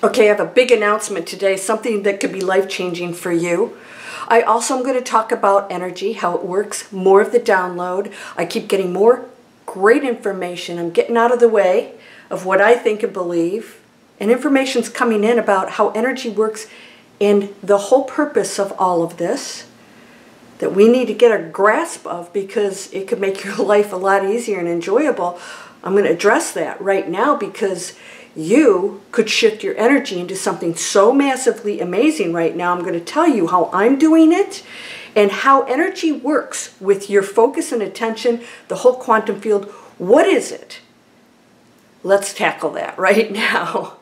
Okay, I have a big announcement today, something that could be life-changing for you. I also am going to talk about energy, how it works, more of the download. I keep getting more great information. I'm getting out of the way of what I think and believe. And information's coming in about how energy works and the whole purpose of all of this that we need to get a grasp of because it could make your life a lot easier and enjoyable. I'm going to address that right now because you could shift your energy into something so massively amazing right now. I'm going to tell you how I'm doing it and how energy works with your focus and attention, the whole quantum field. What is it? Let's tackle that right now.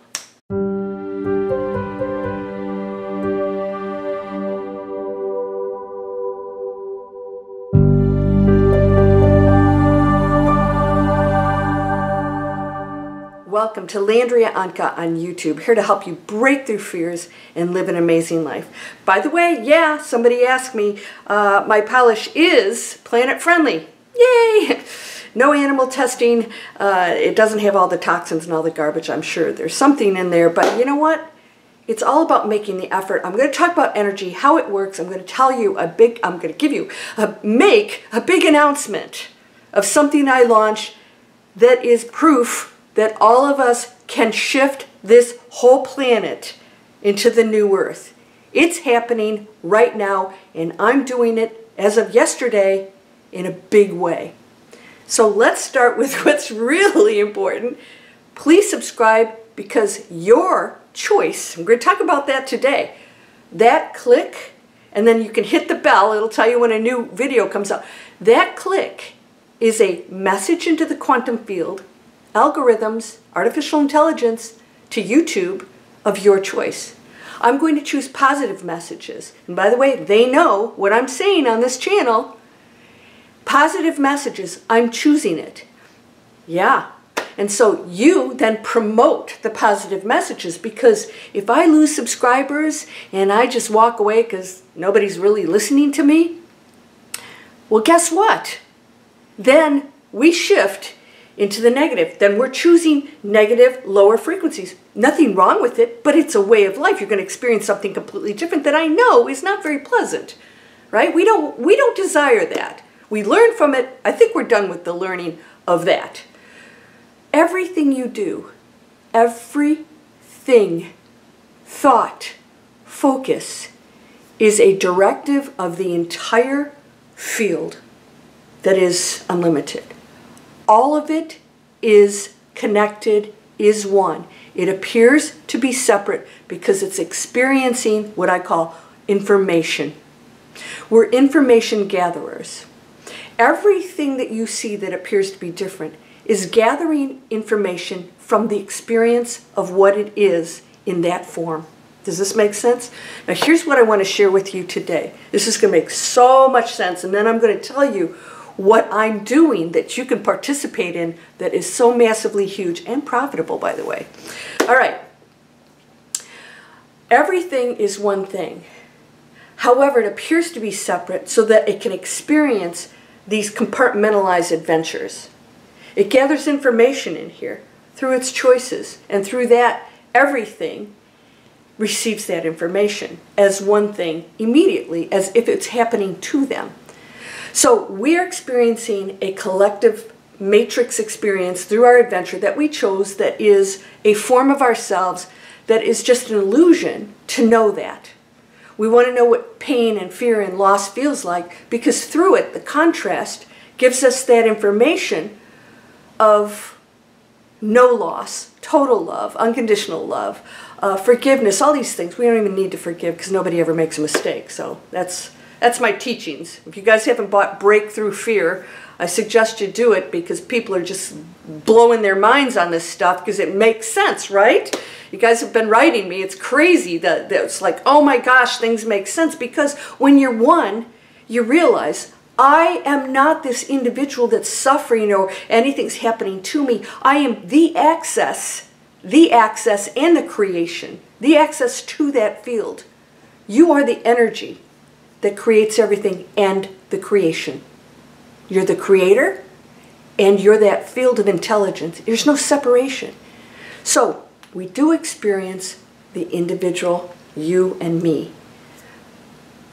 Welcome to Landria Onkka on YouTube, here to help you break through fears and live an amazing life. By the way, yeah, somebody asked me, my polish is planet friendly. Yay! No animal testing. It doesn't have all the toxins and all the garbage, I'm sure. There's something in there, but you know what? It's all about making the effort. I'm going to talk about energy, how it works. I'm going to tell you make a big announcement of something I launched that is proof that all of us can shift this whole planet into the new earth. It's happening right now, and I'm doing it as of yesterday in a big way. So let's start with what's really important. Please subscribe because your choice, I'm going to talk about that today, that click, and then you can hit the bell, it'll tell you when a new video comes out. That click is a message into the quantum field, algorithms, artificial intelligence, to YouTube of your choice. I'm going to choose positive messages. And by the way, they know what I'm saying on this channel. Positive messages, I'm choosing it. Yeah. And so you then promote the positive messages, because if I lose subscribers and I just walk away because nobody's really listening to me, well, guess what? Then we shift into the negative. Then we're choosing negative, lower frequencies. Nothing wrong with it, but it's a way of life. You're going to experience something completely different that I know is not very pleasant, right? We don't desire that. We learn from it. I think we're done with the learning of that. Everything you do, everything, thought, focus, is a directive of the entire field that is unlimited. All of it is connected, is one. It appears to be separate because it's experiencing what I call information. We're information gatherers. Everything that you see that appears to be different is gathering information from the experience of what it is in that form. Does this make sense? Now here's what I want to share with you today. This is going to make so much sense, and then I'm going to tell you what I'm doing that you can participate in that is so massively huge and profitable, by the way. All right. Everything is one thing. However, it appears to be separate so that it can experience these compartmentalized adventures. It gathers information in here through its choices, and through that, everything receives that information as one thing immediately, as if it's happening to them. So we're experiencing a collective matrix experience through our adventure that we chose, that is a form of ourselves that is just an illusion to know that. We want to know what pain and fear and loss feels like, because through it, the contrast gives us that information of no loss, total love, unconditional love, forgiveness, all these things. We don't even need to forgive because nobody ever makes a mistake. So that's my teachings. If you guys haven't bought Breakthrough Fear, I suggest you do it, because people are just blowing their minds on this stuff because it makes sense, right? You guys have been writing me. It's crazy that it's like, oh my gosh, things make sense. Because when you're one, you realize, I am not this individual that's suffering or anything's happening to me. I am the access and the creation, the access to that field. You are the energy that creates everything and the creation. You're the creator and you're that field of intelligence. There's no separation. So we do experience the individual, you and me.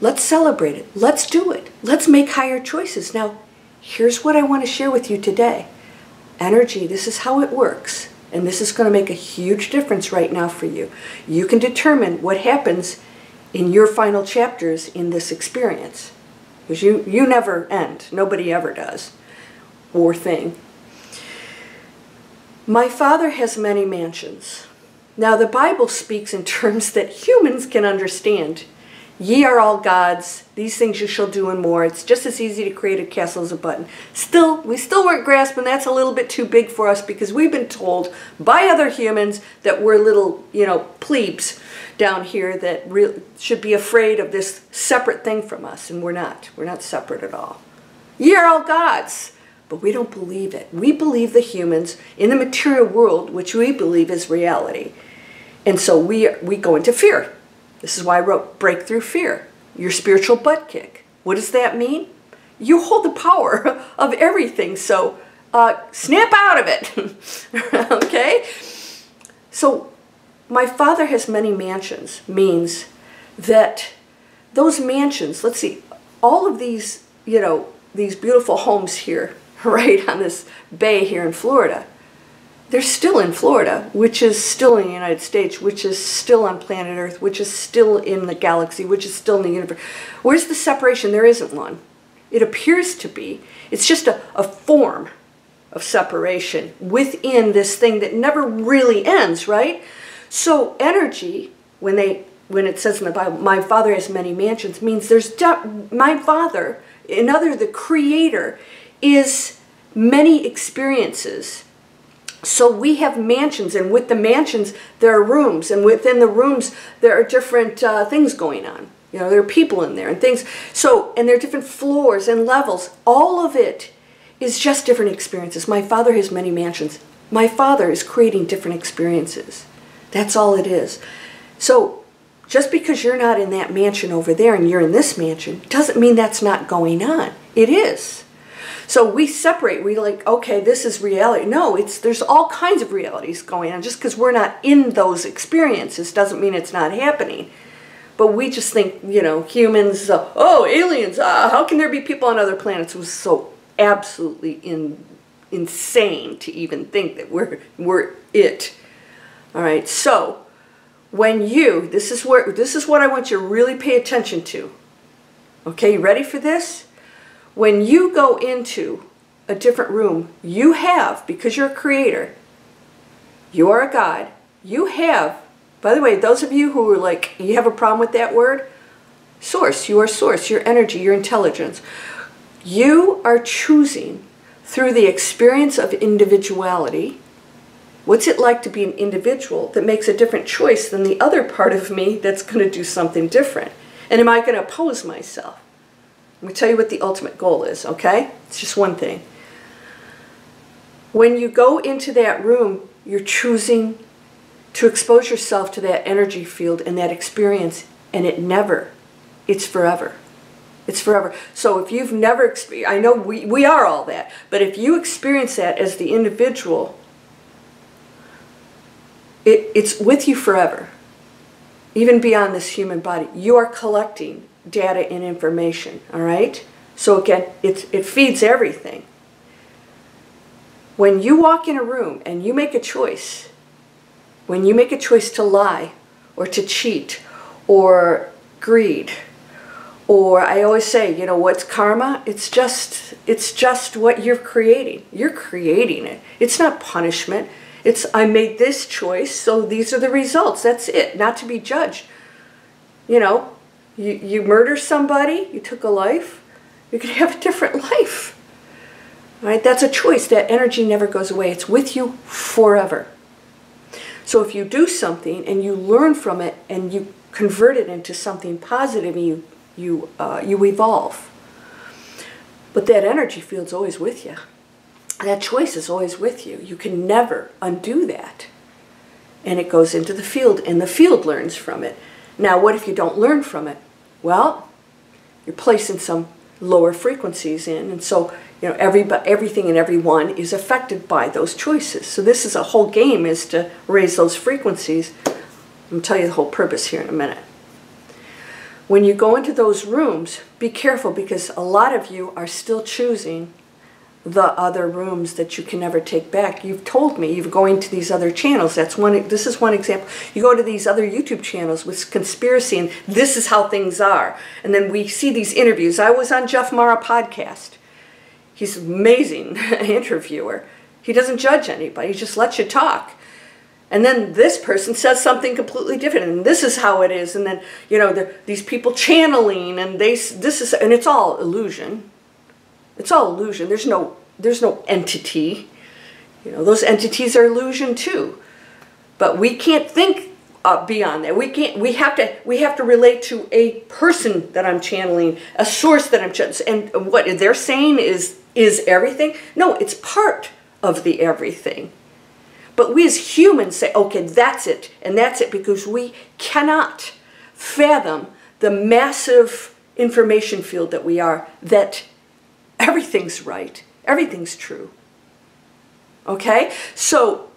Let's celebrate it. Let's do it. Let's make higher choices. Now, here's what I want to share with you today. Energy, this is how it works. And this is going to make a huge difference right now for you. You can determine what happens in your final chapters in this experience. Because you never end. Nobody ever does. Or thing. My Father has many mansions. Now the Bible speaks in terms that humans can understand. Ye are all gods, these things you shall do and more. It's just as easy to create a castle as a button. We still weren't grasping that's a little bit too big for us because we've been told by other humans that we're little, plebes down here that should be afraid of this separate thing from us, and we're not. We're not separate at all. Ye are all gods, but we don't believe it. We believe the humans in the material world, which we believe is reality. And so we go into fear. This is why I wrote Breakthrough Fear, your spiritual butt kick. What does that mean? You hold the power of everything, so snap out of it, okay? So my Father has many mansions means that those mansions, let's see, all of these, these beautiful homes here, right on this bay here in Florida, they're still in Florida, which is still in the United States, which is still on planet Earth, which is still in the galaxy, which is still in the universe. Where's the separation? There isn't one. It appears to be. It's just a form of separation within this thing that never really ends, right? So energy, when it says in the Bible, my Father has many mansions, means my Father, the Creator, is many experiences. So we have mansions, and with the mansions, there are rooms, and within the rooms, there are different things going on. There are people in there and things. So, and there are different floors and levels. All of it is just different experiences. My Father has many mansions. My Father is creating different experiences. That's all it is. So, just because you're not in that mansion over there and you're in this mansion, doesn't mean that's not going on. It is. So we separate, we okay, this is reality. No, there's all kinds of realities going on. Just because we're not in those experiences doesn't mean it's not happening. But we just think, humans, aliens, how can there be people on other planets? It was so absolutely insane to even think that we're it. All right, so when this is what I want you to really pay attention to. Okay, you ready for this? When you go into a different room, you have, because you're a creator, you are a God, you have, by the way, those of you who are you have a problem with that word, source, you are source, your energy, your intelligence. You are choosing through the experience of individuality, what's it like to be an individual that makes a different choice than the other part of me that's going to do something different? And am I going to oppose myself? Let me tell you what the ultimate goal is, okay? It's just one thing. When you go into that room, you're choosing to expose yourself to that energy field and that experience, and it's forever. It's forever. So if you've never experienced, I know we are all that, but if you experience that as the individual, it's with you forever. Even beyond this human body, you are collecting data and information, all right? So again, it feeds everything. When you walk in a room and you make a choice, when you make a choice to lie or to cheat or greed, or I always say, what's karma? It's just what you're creating. You're creating it. It's not punishment. It's I made this choice, so these are the results. That's it. Not to be judged. You murder somebody, you took a life, you could have a different life. Right? That's a choice. That energy never goes away. It's with you forever. So if you do something and you learn from it and you convert it into something positive, and you evolve. But that energy field's always with you. That choice is always with you. You can never undo that. And it goes into the field, and the field learns from it. Now, what if you don't learn from it? Well, you're placing some lower frequencies in, and so everything and everyone is affected by those choices. So this is a whole game, is to raise those frequencies, I'm going to tell you the whole purpose here in a minute. When you go into those rooms, be careful, because a lot of you are still choosing the other rooms that you can never take back. You've told me you're going to these other channels. This is one example. You go to these other YouTube channels with conspiracy and this is how things are. And then we see these interviews. I was on Jeff Mara podcast. He's an amazing interviewer. He doesn't judge anybody. He just lets you talk. And then this person says something completely different, and this is how it is. And then, you know, these people channeling, and and it's all illusion. It's all illusion. There's no entity. You know, those entities are illusion too. But we can't think beyond that. We have to relate to a person that I'm channeling, a source that I'm channeling. And what they're saying is everything. No, it's part of the everything. But we as humans say, okay, that's it, and that's it, because we cannot fathom the massive information field that we are, that everything's right, everything's true. Okay? So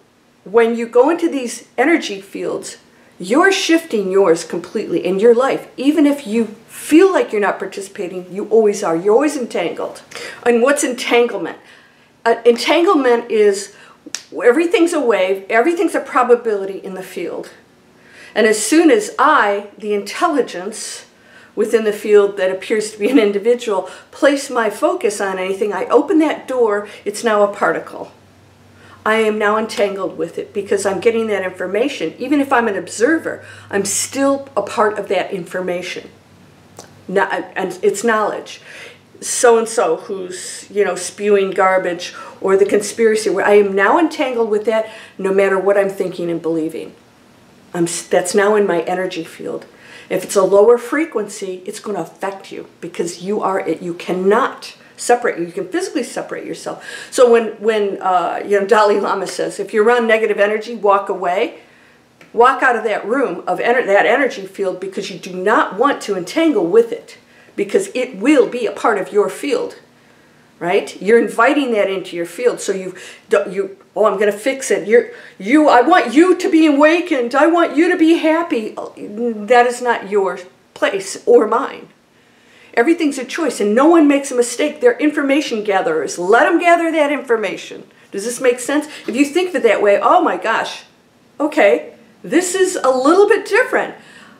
when you go into these energy fields, you're shifting yours completely in your life. Even if you feel like you're not participating, you always are. You're always entangled. And what's entanglement? Entanglement is everything's a wave, everything's a probability in the field. And as soon as I, the intelligence within the field that appears to be an individual, place my focus on anything, I open that door, it's now a particle. I am now entangled with it because I'm getting that information. Even if I'm an observer, I'm still a part of that information. And it's knowledge. So-and-so who's, you know, spewing garbage, or the conspiracy, where I am now entangled with that no matter what I'm thinking and believing. That's now in my energy field. If it's a lower frequency, it's going to affect you because you are it. You cannot separate. You can physically separate yourself. So when you know, Dalai Lama says, if you're around negative energy, walk away. Walk out of that room of that energy field, because you do not want to entangle with it, because it will be a part of your field, right? You're inviting that into your field. So oh, I'm going to fix it. I want you to be awakened. I want you to be happy. That is not your place or mine. Everything's a choice, and no one makes a mistake. They're information gatherers. Let them gather that information. Does this make sense? If you think of it that way, oh my gosh, okay, this is a little bit different.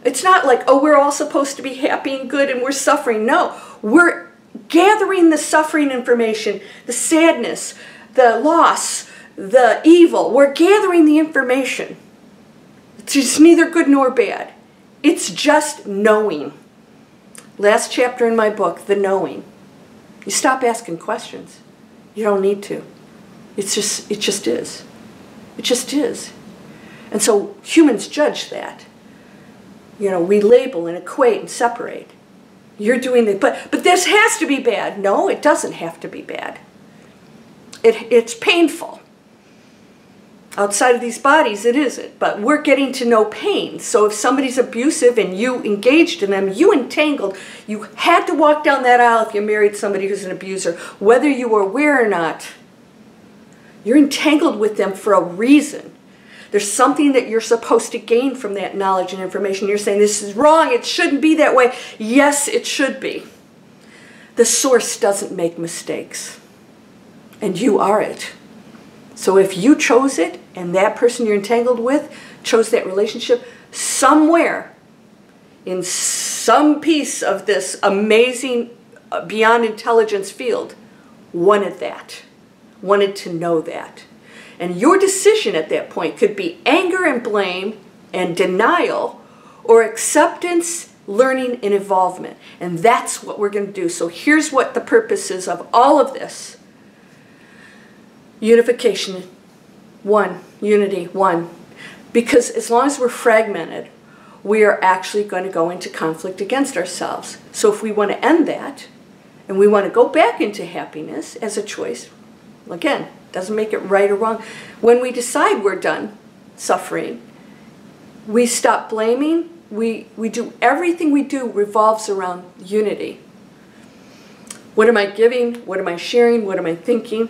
It's not like, oh, we're all supposed to be happy and good and we're suffering. No, we're gathering the suffering information, the sadness, the loss, the evil. We're gathering the information. It's just neither good nor bad. It's just knowing. Last chapter in my book, the knowing. You stop asking questions. You don't need to. It just is. It just is. And so humans judge that. You know, we label and equate and separate. You're doing the, but this has to be bad. No, it doesn't have to be bad. It's painful. Outside of these bodies, it isn't. But we're getting to know pain. So if somebody's abusive and you engaged in them, you entangled, you had to walk down that aisle if you married somebody who's an abuser, whether you were aware or not. You're entangled with them for a reason. There's something that you're supposed to gain from that knowledge and information. You're saying, this is wrong, it shouldn't be that way. Yes, it should be. The source doesn't make mistakes. And you are it. So if you chose it, and that person you're entangled with chose that relationship, somewhere in some piece of this amazing, beyond intelligence field, wanted that, wanted to know that. And your decision at that point could be anger and blame and denial, or acceptance, learning, and involvement. And that's what we're going to do. So here's what the purpose is of all of this. Unification. One. Unity. One. Because as long as we're fragmented, we are actually going to go into conflict against ourselves. So if we want to end that, and we want to go back into happiness as a choice, again, doesn't make it right or wrong. When we decide we're done suffering, we stop blaming. We do, everything we do revolves around unity. What am I giving? What am I sharing? What am I thinking?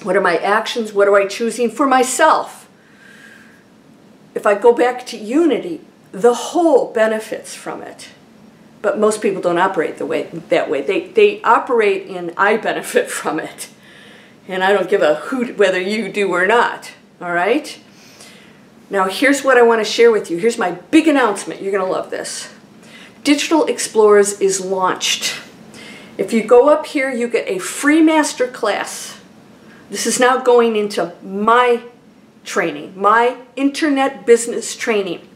What are my actions? What am I choosing for myself? if I go back to unity, the whole benefits from it. But most people don't operate that way. They operate in I benefit from it. And I don't give a hoot whether you do or not. All right? Now here's what I want to share with you. Here's my big announcement. You're going to love this. Digital Explorers is launched. If you go up here, you get a free master class. This is now going into my training, my internet business training.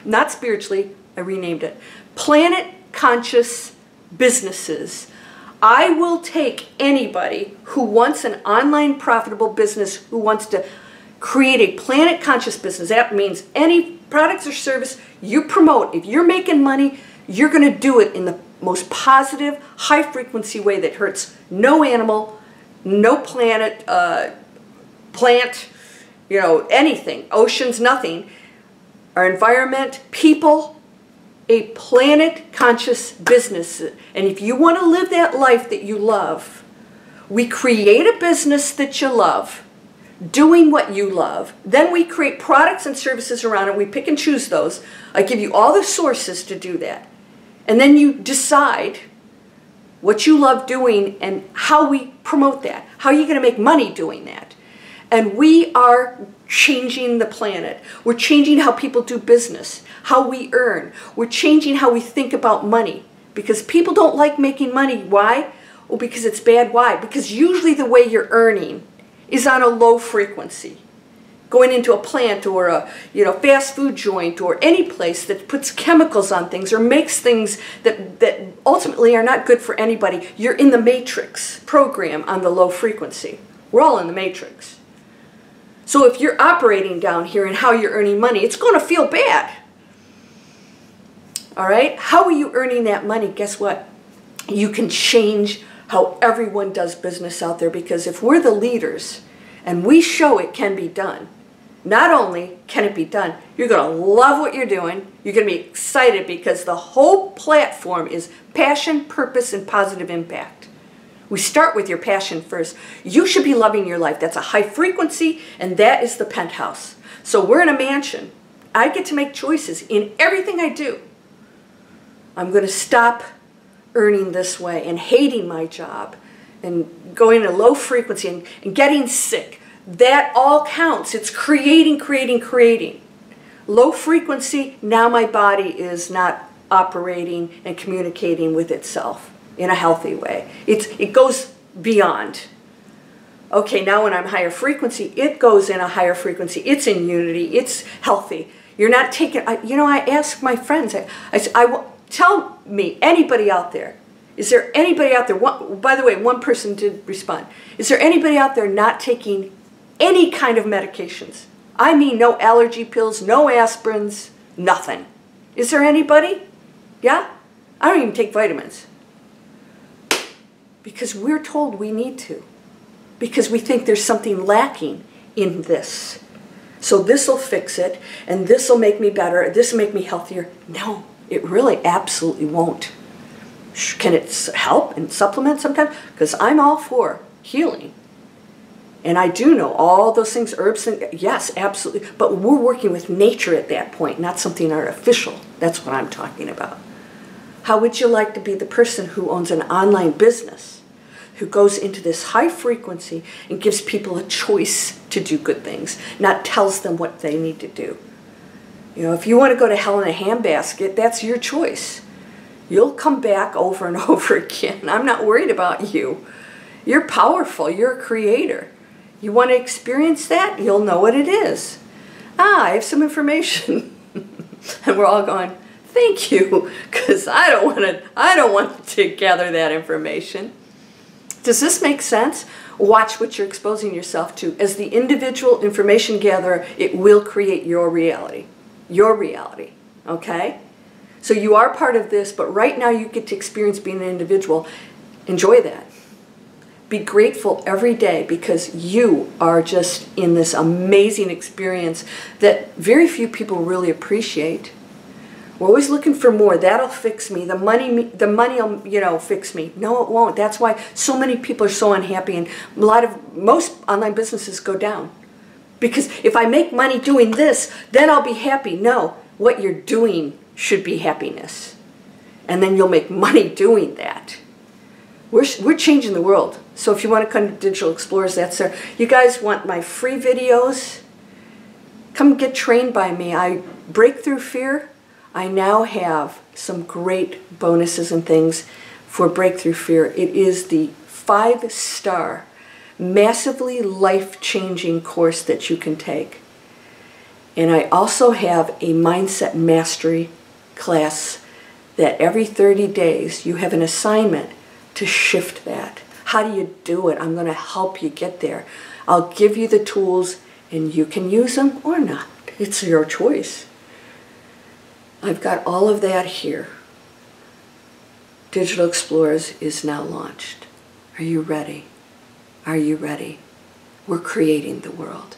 Not spiritually, I renamed it. Planet Conscious Businesses. I will take anybody who wants an online profitable business, who wants to create a planet conscious business. That means any products or service you promote, if you're making money, you're going to do it in the most positive, high frequency way that hurts no animal, no planet, plant, you know, anything, oceans, nothing, our environment, people, a planet conscious business. And if you want to live that life that you love, we create a business that you love, doing what you love. Then we create products and services around it. We pick and choose those. I give you all the sources to do that. And then you decide what you love doing and how we promote that. How are you going to make money doing that? And we are changing the planet. We're changing how people do business, how we earn. We're changing how we think about money. Because people don't like making money. Why? Well, because it's bad. Why? Because usually the way you're earning is on a low frequency. Going into a plant or a fast food joint or any place that puts chemicals on things or makes things that ultimately are not good for anybody. You're in the matrix program on the low frequency. We're all in the matrix. So if you're operating down here and how you're earning money, it's going to feel bad. All right? How are you earning that money? Guess what? You can change how everyone does business out there, because if we're the leaders and we show it can be done, not only can it be done, you're going to love what you're doing. You're going to be excited because the whole platform is passion, purpose, and positive impact. We start with your passion first. You should be loving your life. That's a high frequency, and that is the penthouse. So we're in a mansion. I get to make choices in everything I do. I'm going to stop earning this way and hating my job and going to low frequency and getting sick. That all counts. It's creating, creating, creating. Low frequency, now my body is not operating and communicating with itself in a healthy way. It goes beyond. Okay, now when I'm higher frequency, it goes in a higher frequency. It's in unity. It's healthy. You're not taking, I ask my friends, tell me, anybody out there, is there anybody out there, by the way, one person did respond, is there anybody out there not taking any kind of medications? I mean no allergy pills, no aspirins, nothing. Is there anybody? Yeah? I don't even take vitamins. Because we're told we need to. Because we think there's something lacking in this. So this will fix it, and this will make me better, this will make me healthier. No, it really absolutely won't. Can it help and supplement sometimes? Because I'm all for healing. And I do know all those things, herbs, yes, absolutely. But we're working with nature at that point, not something artificial. That's what I'm talking about. How would you like to be the person who owns an online business, who goes into this high frequency and gives people a choice to do good things, not tells them what they need to do? You know, if you want to go to hell in a handbasket, that's your choice. You'll come back over and over again. I'm not worried about you. You're powerful. You're a creator. You want to experience that? You'll know what it is. I have some information. And we're all going, thank you, because I don't want to gather that information. Does this make sense? Watch what you're exposing yourself to. As the individual information gatherer, it will create your reality. Your reality, okay? So you are part of this, but right now you get to experience being an individual. Enjoy that. Be grateful every day because you are just in this amazing experience that very few people really appreciate. We're always looking for more. That'll fix me. The money will, fix me. No, it won't. That's why so many people are so unhappy, and most online businesses go down Because if I make money doing this, then I'll be happy. No, what you're doing should be happiness. And then you'll make money doing that. We're changing the world. So if you want to come to Digital Explorers, that's there. You guys want my free videos? Come get trained by me. I break through fear. I now have some great bonuses and things for Breakthrough Fear. It is the 5-star, massively life-changing course that you can take. And I also have a Mindset Mastery class that every 30 days you have an assignment to shift that. How do you do it? I'm going to help you get there. I'll give you the tools and you can use them or not. It's your choice. I've got all of that here. Digital Explorers is now launched. Are you ready? Are you ready? We're creating the world.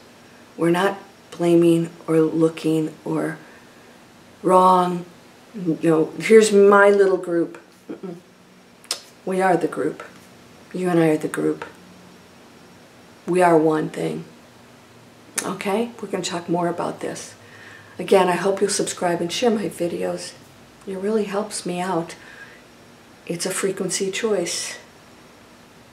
We're not blaming or looking or wrong. You know, here's my little group. We are the group. You and I are the group. We are one thing. Okay? We're going to talk more about this. Again, I hope you'll subscribe and share my videos. It really helps me out. It's a frequency choice.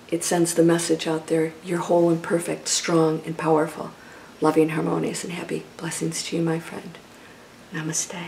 It sends the message out there. You're whole and perfect, strong and powerful, loving, harmonious, and happy. Blessings to you, my friend. Namaste.